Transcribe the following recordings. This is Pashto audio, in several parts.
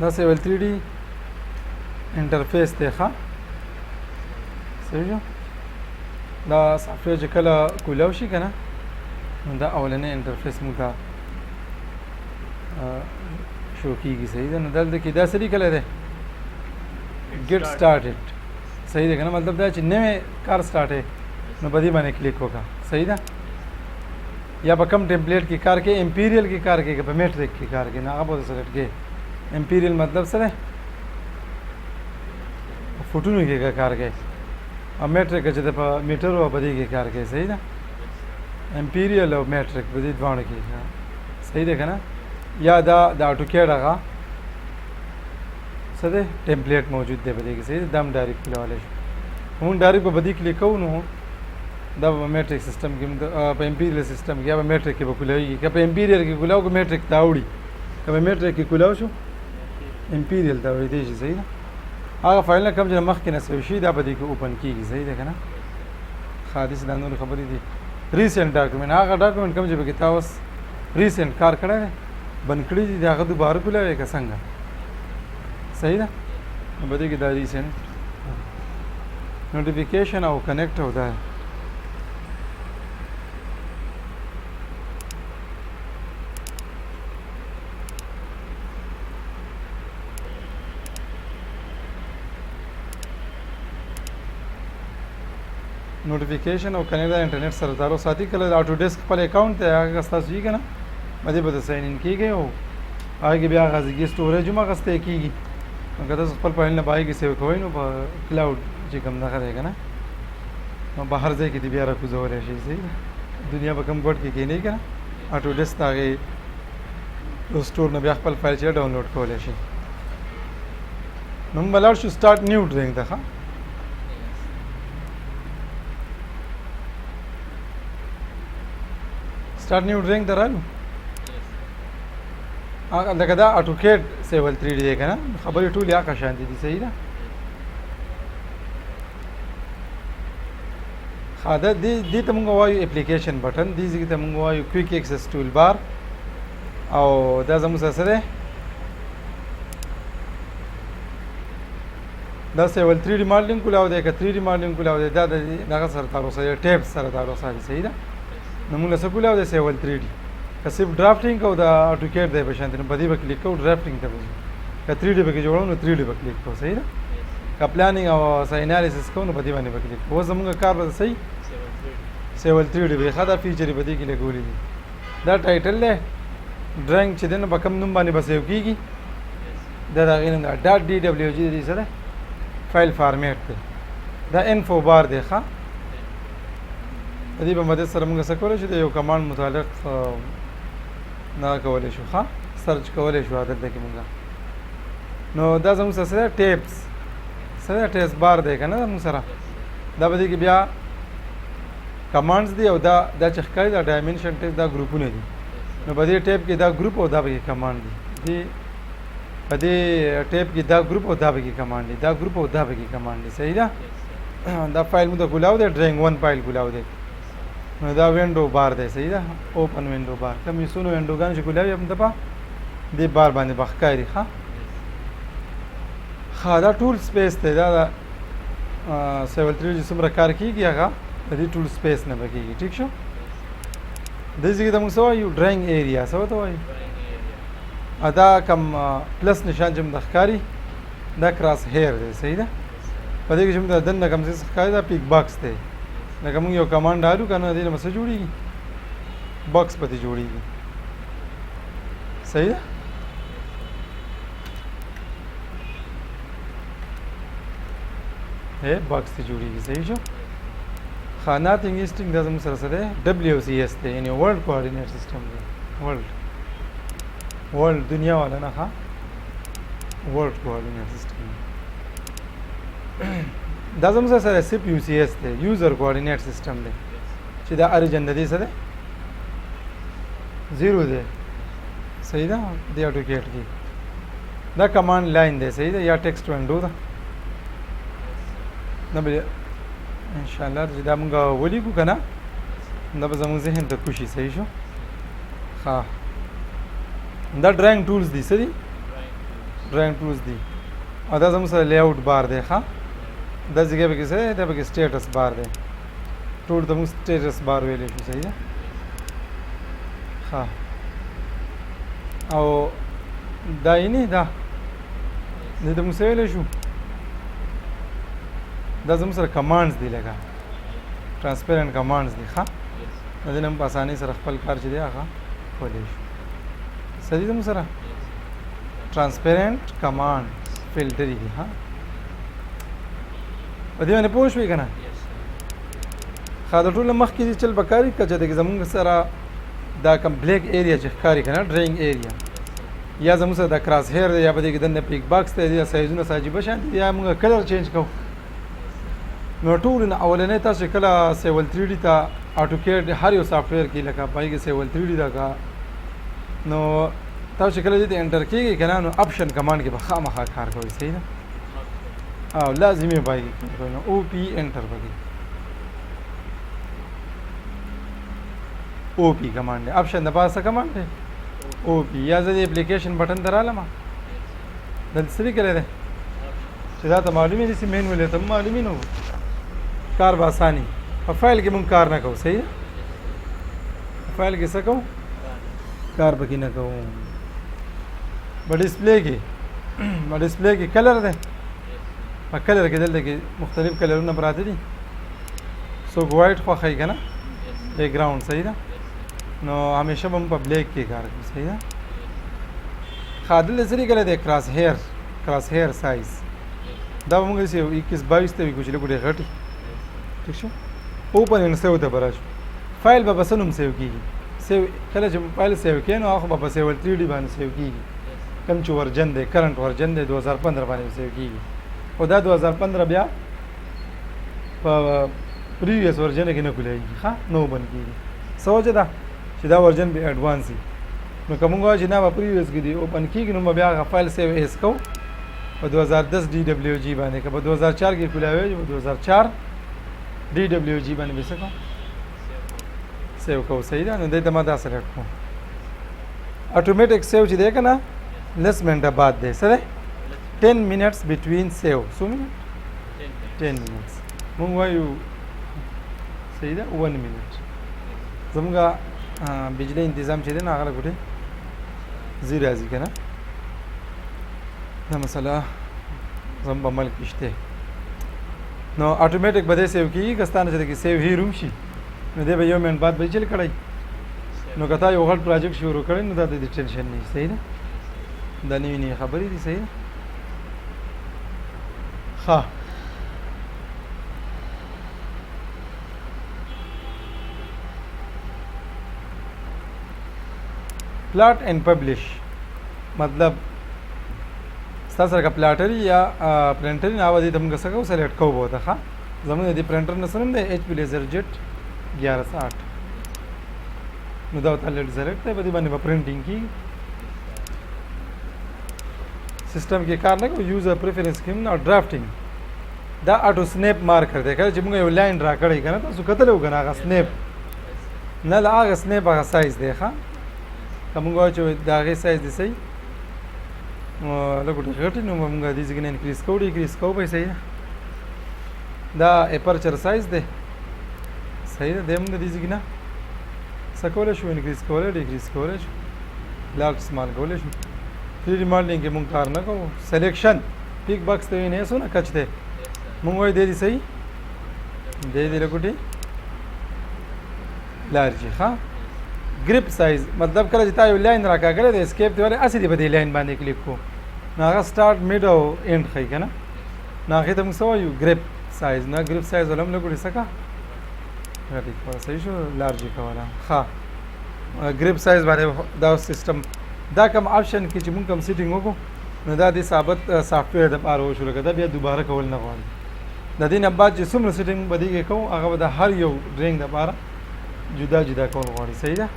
دا سیول 3D انټرفیس دی ښه صحیح شو دا سافټویر چې کله کولاو شي که نه نو دا اولنی انټرفیس موږ ته شو کېږي صحیح ده نو دلته کې دا څه لیکلی دی ګیټ سټارټډ صحیح ده که نه مطلب دا چې نوی کار سټارټ نو په دې باندې کلیک وکړه صحیح ده یا په کم ټمپلیټ کې کار کې امپیریل کې کار کې که په میټریک کې کار کې نه هغه به سلیکټ کې امپیریل مطلب څه دی فوټونو کې کار کوي او میټریک چې د په میټر او په دې کې کار کوي صحیح ده امپیریل او میټریک په دې دواړو کې صحیح ده که نه یا دا د اټوکیډ هغه څه دی ټمپلیټ موجود دی په دې کې صحیح ده دا هم ډایرکټ کولی شو موږ ډایرکټ په دې کلیک کوو نو دا په میټریک سیسټم کې په امپیریل سیسټم کې یا په میټریک کې به کولاویږي که په امپیریل کې کولاو که میټریک ته اوړي که په میټریک کې کولاو شو امپیریل ته اوړېدی شي صحیح ده هغه فایلونه کوم چې مخکې نه سوي شي دا په دې کې اوپن کېږي صحیح ده که نه حادث دا نورې خبرې دي ریسنټ ډاکومنټ هغه ډاکومنټ کوم چې پکې تا اوس ریسنټ کار کړی دی بند کړي دي د هغه دوباره کولاوی که څنګه صحیح ده نو په دې کې دا ریسنټ نوټیفیکیشن او کنیکټ او دا نوټیفیکیشن او کنیکټ د انټرنیټ سره تعلق ساتي کله د اټو ډیسک خپل اکاونټ ته هغه ستاسو وي که نه باندې به ساين ان کېږئ او هغه کې بیا غازګي سټوریج هم اخیستی کېږي نو که تاسو خپل فایلونه په هغې کې سیو کوئ نو په کلاوډ چې کوم دغه دی که نه نو په هر ځای کې دې بیا راکوزولی شئ صحیح ده دنیا په کوم ګوټ کې کښېنئ که نه اټو ډیسک د هغې سټور نه بیا خپل فایل چې ډاونلوډ کولی شئ نو موږ به لاړ شو سټارټ نیو ډرینګ ته ښه سټارټ نیو ډرینګ ته رالو لکه دا اټوکیډ سیول 3D دی که نه خبرې ټولې هغه شانتې دي صحیح ده ښه ده دې ته مونږ وایو اپلیکیشن بټن دې ځای ته مونږ وایو کویک ایکسس ټول بار او دا زموږ سره څه دی دا سیول 3D ماډلینګ کولاو دی که 3D ماډلینګ کولاو دی دا د دغه سره تعلق ساتي ټیپ سره تعلق ساتي صحیح ده نو موږ له څه کولاو دی سیول 3D که صرف ډرافټینګ کوو د اټوکیډ دی په شانتې نو په دې به کلیک کوو ډرافټینګ ته به ځو که 3D پکې جوړو نو 3D به کلیک کوو صحیح ده که پلانینګ او انالیسس کوو نو په دې باندې به کلیک کوو اوس زموږ کار به صحیح سیول 3D به ښه دا فیچر یې په دې کې لګولي دي دا ټایټل دی ډرینګ چې دی نو په کوم نوم باندې به سیو کېږي دا د هغې نوم دی ډاټ ډي ډبلیو جي د دې څه دی فایل فارمیټ دی دا انفو بار دی ښه د دې په مدد سره موږ څه کولی شو د یو کمانډ متعلق نه کولی شو ښه سرچ کولی شو دلته کې موږ نو دا زموږ سره څه دی ټیپس څه دی ټیپس بار دی که نه زموږ سره دا په دې کې بیا کمانډز دي او دا چې ښکاري دا ډایمنشن ټیپ دا ګروپونه دي نو په دې ټیپ کې دا ګروپ او دا پکې کمانډ دي په دې ټیپ کې دا ګروپ او دا پکې کمانډ دي دا ګروپ او دا پکې کمانډ دي صحیح ده دا فایل موږ ته کولاو دی ډرینګ 1 فایل کولاو دی نو دا وینډو بار دی صحیح ده اوپن وینډو بار کوم یې څونه وینډوګان چې کولاوي هم دپه دې بار باندې به ښکاري ښه دا ټول سپیس دی دا د سیول 3D چې څومره کار کېږي هغه د دې ټول سپیس نه به کېږي ټیک شو دې ځای کې ته موږ څه وایو ډرینګ ایریا څه ورته وایو دا کم پلس نشان چې موږ ته ښکاري دا کراس هیر دی صحیح ده په دې کې چې موږ ته دننه کوم څه ښکاري دا پیک باکس دی لکه موږ یو کمانډ ډالو که نه دې نه به څه جوړېږي باکس پکې جوړېږي صحیح ده باکس ته جوړېږي صحیح شو ښه ناتینګ ایسټینګ دا زموږ سره څه دی WCS دی یعنې ورلډ کوارډینیټ سیسټم دی ورلډ دنیا والا نه ښه ورلډ کوارډینیټ سیسټم دا زموږ سره SIP UCS دی یوزر کوارډینیټ سیسټم دی چې دا اریجن د دې څه دی 0 دی صحیح ده د اټوکیډ کې دا کمانډ لاین دی صحیح ده یا ټیکسټ وینډو ده نه به ان شاء الله چې دا مونږ ولیکو که نه دا به زموږ ذهن ته کوشي صحیح شو ښه دا ډرایینګ ټولز دي څه دي ډرایینګ ټولز دي او دا زموږ سره لی آوټ بار دی ښه دا ځای پکې څه دی دا پکې سټیټس بار دی ټول ته موږ سټیټس بار ویلی شو صحیح ده ښه او دا یې نه دا دې ته موږ څه ویلی شو دا زموږ سره کمانډز دي لکه ټرانسپیرنټ کمانډز دي ښه د دې نه په اسانۍ سره خپل کار چې دی هغه کولی شو صحیح زموږ سره ټرانسپیرنټ کمانډ فلټرې دي ها په دې باندې پوه شوې که نه ښه د ټوله مخکې دې چل به کاري که چې د زمونږ سره دا کم بلیک ایریا چې ښکاري که نه ډرایینګ ایریا یا زموږ سره د کراس هیر دی یا په دې کې دننه پیک باکس دی یا سایزونه عجیبه شانتي دي یا موږ کلر چینج کوو نو ټول نه اولنی تاسو کله سیول 3D ته اټوکیډ هر یو سافټویر کې لکه پای کې سیول 3D دا کا نو تاسو کله دې انټر کیږي کنه نو آپشن کمانډ کې به خامخا کار کوي صحیح ده او لازمي پای کې نو او پی انټر وکړي او پی کمانډ آپشن د پاسه کمانډ دی او پی یا زه د اپلیکیشن بٹن درالم دلته څه کړی دی چې دا ته معلومې دي چې مین ولې ته معلومې نه کار به اساني په فایل کې مونږ کار نه کوو صحیح ده فایل کې څه کوو کار پکې نه کوو په ډسپلی کې کلر دی په کلر کې دلته کې مختلف کلرونه پراته دي څوک وایټ خوښوي که نه بیک ګراؤنډ صحیح ده نو همیشه به موږ په بلیک کې کار کوو صحیح ده ښه دلته څه لیکلی دی کراس هیر سایز دا به موږ داسې 21-22 ته وي کوچلي ګوډې غټې ٹھیک شو اوپن اینډ سیو ته به راشو فایل به په څه نوم سیو کېږي سیو کله چې فایل سیو کړې نو هغه به په سیول 3D باندې سیو کېږي کوم چې ورجن دی کرنټ ورجن دی 2015 باندې سیو کېږي خو دا 2015 بیا په پریویس ورجن کې نه کولیږي ښه نو بند کېږي څه وجه ده چې دا ورجن به اډوانس وي نو که موږ وایو چې نه به پریویس کې دي اوپن کېږي نو به بیا هغه فایل سیو ایس کوو په 2010 DWG باندې که په 2004 کې کولاوي په 2004 DWG باندې به څه کوو سیو کوو صحیح ده نو دې ته ما دا سلیکټ کوم اټومیټک سیو چې دی که نه لس منټه بعد دی څه دی 10 minutes between سیو څو منټ 10 minutes مونږ وایو صحیح ده 1 minute زموږ بجلی تنظیم چې دی نه هغه ګوټې زی راځي که نه دا مسله زم په عمل کې شته نو اټومیټک به دې سیو کېږي که ستانه چې دې سیو هیر هم شي نو دی به 1 منټ بعد به چل کړی نو که تا یو غټ پروجیکټ شروع کړی نو دا د دې ټینشن نه صحیح ده دا نوې نوې خبرې دي صحیح ده ښه پلاټ اینڈ پبلش مطلب ستا سره که پلاټري یا پرنټري نه دې ته موږ څه کوو سلیکټ کوو به ته ښه زموږ د دې پرنټر نه څه نوم دی HP لیزرجیټ 1160 نو دا ورته سلیکټ دی په دې باندې به پرنټینګ کېږي سیسټم کې کار نه کوو یوزر پریفرنس کې نه ډرافټینګ دا اټو سنیپ مارکر دی کله چې موږ یو لاین ډرا کړی که نه تاسو کتلی وو که نه هغه سنیپ نه له هغه سنیپ هغه سایز دی ښه که موږ وایو چې د هغې سایز دی صحیح لږ غټې نو موږ دې ځای کې نه انکریز کوو ډیکریز کوو به صحیح ده دا اپرچر سایز دی صحیح ده دی موږ دې ځای کې نه څه کولی شو انکریز کولی ډیکریز کولی شو لارج سمال کولی شو 3D ماډلینګ کې موږ کار نه کوو سلیکشن پیک باکس ته نه سو نه کچ دی موږ وایو دی صحیح دی لږ ګوټې لارجې ښه ګریپ سایز مطلب کله چې تا یو لاین راکاږلی د اسکیپ ته ولې هسې دې په دې لاین باندې کلیک کوو نو هغه سټارټ میډ او اینډ ښیي که نه نو هغې ته موږ څه وایو ګریپ سایز نو ګریپ سایز والا هم لږ ګوټې څه کړه غټې کوله صحیح شو لارجې کوله ښه ګریپ سایز باندې دا سیسټم دا کوم آپشن کې چې موږ کوم سیټینګ وکړو نو دا د ثابت سافټویر دپاره وشو لکه دا بیا دوباره کول نه غواړي د دې نه بعد چې څومره سیټینګ به دې کې کوو هغه به د هر یو ډرینګ دپاره جدا جدا کول غواړي صحیح ده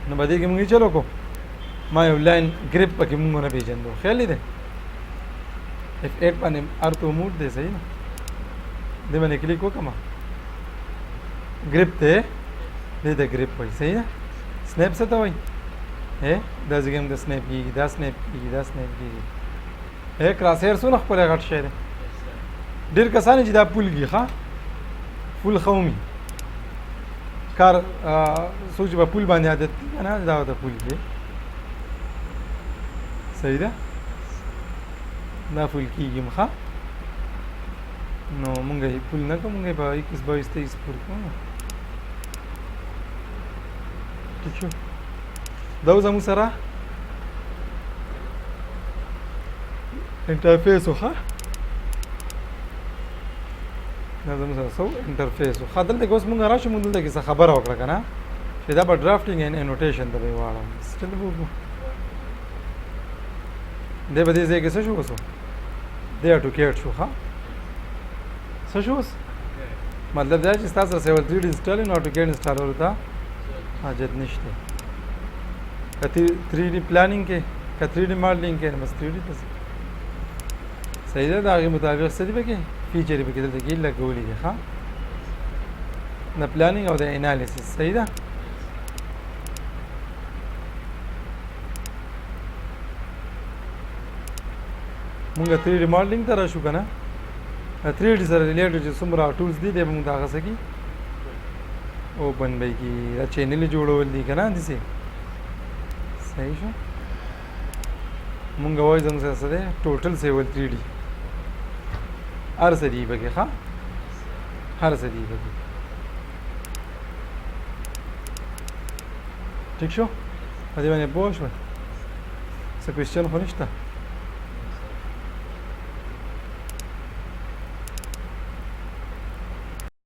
نو به دې کې موږ چلو کو ما یو لاین ګریپ پکې موږ نه پېژندو خیال دی F8 باندې ارتو موډ دی صحیح نه دې باندې کلیک وکړم ګریپ ته دې د ګریپ وایي صحیح ده سنیپ څه ته وایي دا ځای کې د سنیپ کېږي دا سنیپ کېږي دا سنیپ کېږي کراس هیر څونه ښکلی غټ شی دی ډېر کسان چې دا پول ږي ښه پول ښه ومي کار څوک چې په پول باندې عادت دي که نه دا ورته پول ږي صحیح ده دا پول کېږي ښه نو مونږ یې پول نه کوو مونږ یې په 21 22 23 پول کوو ټیک شو دا اوس زموږ سره انټرفیس وخه دا زموږ سره څو انټرفیس وخه دلته کې اوس مونږ راشو مونږ دلته کې څه خبره وکړه که نه چې دا به ډرافټینګ اینډ انوټیشن ته به یې واړم سټل به وکړو دی به دې ځای کې څه شو اوس دی اټوکیټ شو ښه څه شو اوس مطلب دا چې ستا سره سیول 3D انسټال نو اټوکیټ انسټالولو ته حاجت نشته که 3D پلانینګ کې که 3D ماډلینګ کې نو بس 3D ته صحیح ده د هغې مطابق څه دي پکې فیچر یې پکې دلته کې لګولي دي ښه د پلانینګ او د انالیسس صحیح ده مونږ 3D ماډلینګ ته راشو که نه 3D سره ریلیټډ چې څومره ټولز دي دی به مونږ د هغه څه کي اوپن به یې کي دا چینل یې جوړول دي که نه داسې صحیح شو مونږ وایو زموږ سره څه دی ټوټل سیول 3D هر څه دي پکې ښه هر څه دي پکې ټیک شو په دې باندې پوه شوئ څه کوېسچن خو نشته